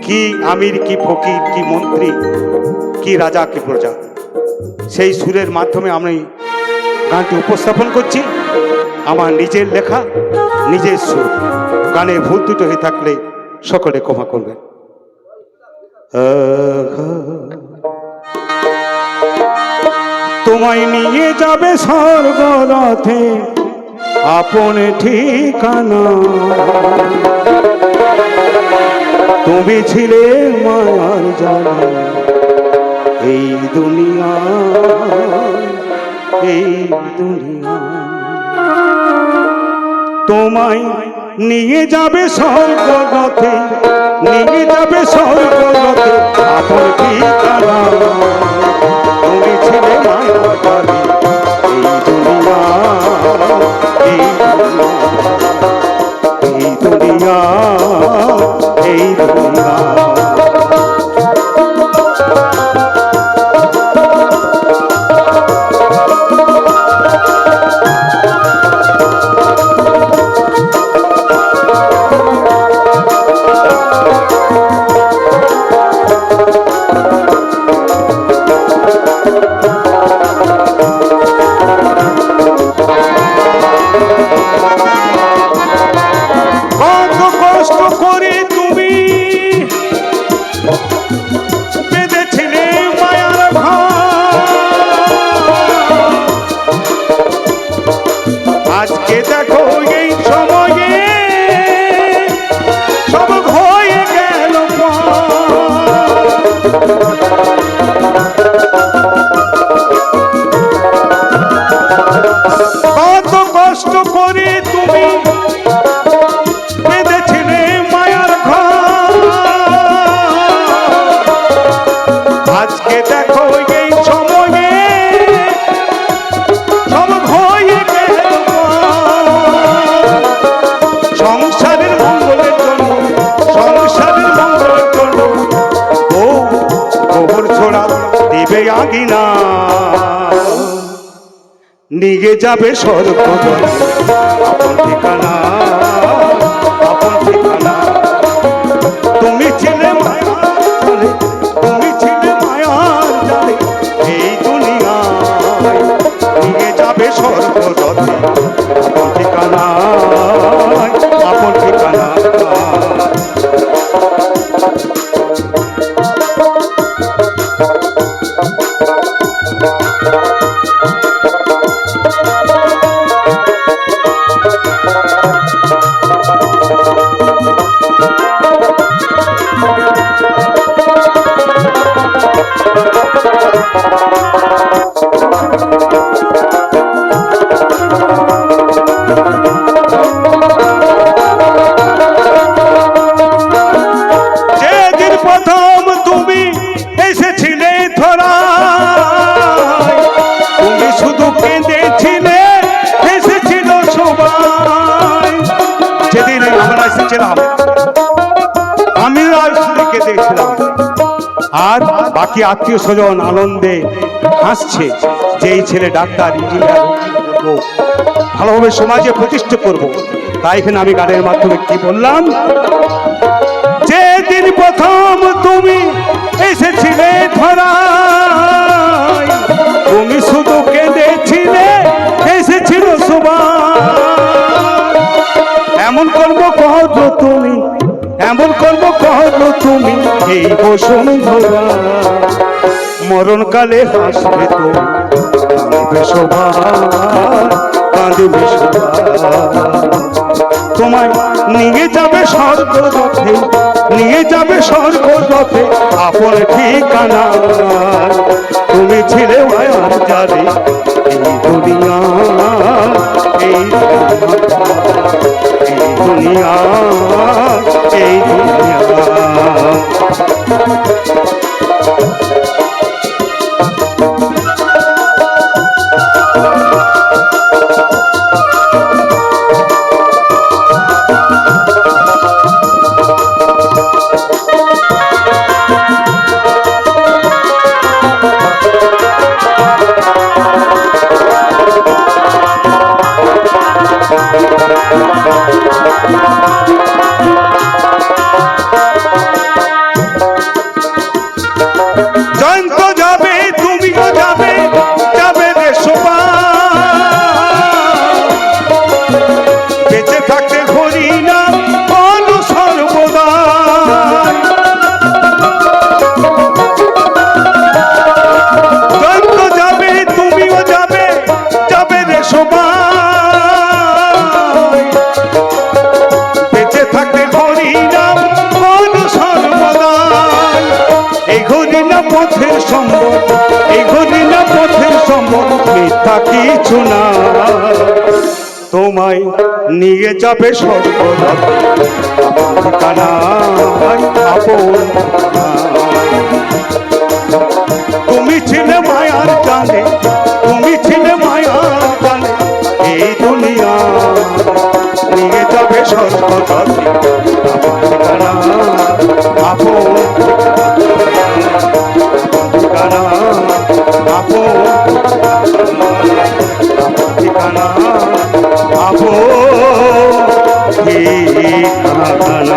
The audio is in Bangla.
কি আমির, কি ফকির, কি মন্ত্রী, কি রাজা, কি প্রজা, সেই সুরের মাধ্যমে আমি গানটি উপস্থাপন করছি। আমার নিজের লেখা, নিজের সুর। গানে ভুল দুটো হয়ে থাকলে সকলে ক্ষমা করবেন। তোমায় নিয়ে যাবে স্বর্গরথে আপন ঠিকানা, তুমি ছিলে মায়ার জানা এই দুনিয়া, এই দুনিয়া। তোমায় নিয়ে যাবে স্বর্গরথে, নিয়ে যাবে স্বর্গরথে আপন ঠিকানা, তুমি ছিলে মায়ার জানা এই দুনিয়া, এই দুনিয়া, এই দুনিয়া। আজকে দেখো এই সময়ে সব হয়ে গেল, কত কষ্ট করে তুমি বেঁধেছিলে মায়ার ঘর, আজকে দেখো এই সময়ে সব হয়ে গেল। সংসারের মঙ্গলের জন্য, সংসারের মঙ্গলের জন্য বউ গোবর ছোড়া দেবে আগিনা, নিয়ে যাবে স্বর্গরথে আপন ঠিকানা, আপন ঠিকানা। তুমি ছিলে মায়ার জালে, তুমি ছিলে মায়ার জালে এই দুনিয়ায়, নিয়ে যাবে স্বর্গরথে আপন ঠিকানা, আপন ঠিকানা। আর বাকি আত্মীয় স্বজন আনন্দে হাসছে যে এই ছেলে ডাক্তার, ইঞ্জিনিয়ার ভালোভাবে সমাজে প্রতিষ্ঠা করব। তাই এখানে আমি গানের মাধ্যমে কি বললাম, যেদিন প্রথম তুমি এসেছিলে ধরায়, তুমি শুধু কেঁদেছিলে, এসেছিল সবাই। এমন কর্ম করো তুমি, এমন কর্ম করো তুমি এই বসুন্ধরা, মরণকালে হাসবে তো কাঁদবে সবাই, কাঁদবে সবাই। তোমায় নিয়ে যাবে স্বর্গরথে, নিয়ে যাবে স্বর্গরথে আপন ঠিকানা, তুমি ছিলে মায়ার জালে এই দুনিয়া, এই দুনিয়া, এই দুনিয়া। ছাড়া কিছু না, তোমায় নিয়ে যাবে সর্বদা ঠিকানা আপন। তুমি ছিলে মায়ার জানে, তুমি ছিলে মায়ার জানে, এই দুনিয়া নিয়ে যাবে সর্বদা ঠিকানা আপন ঠিকানা আপন ঠিকানা আপন ঠিকানা।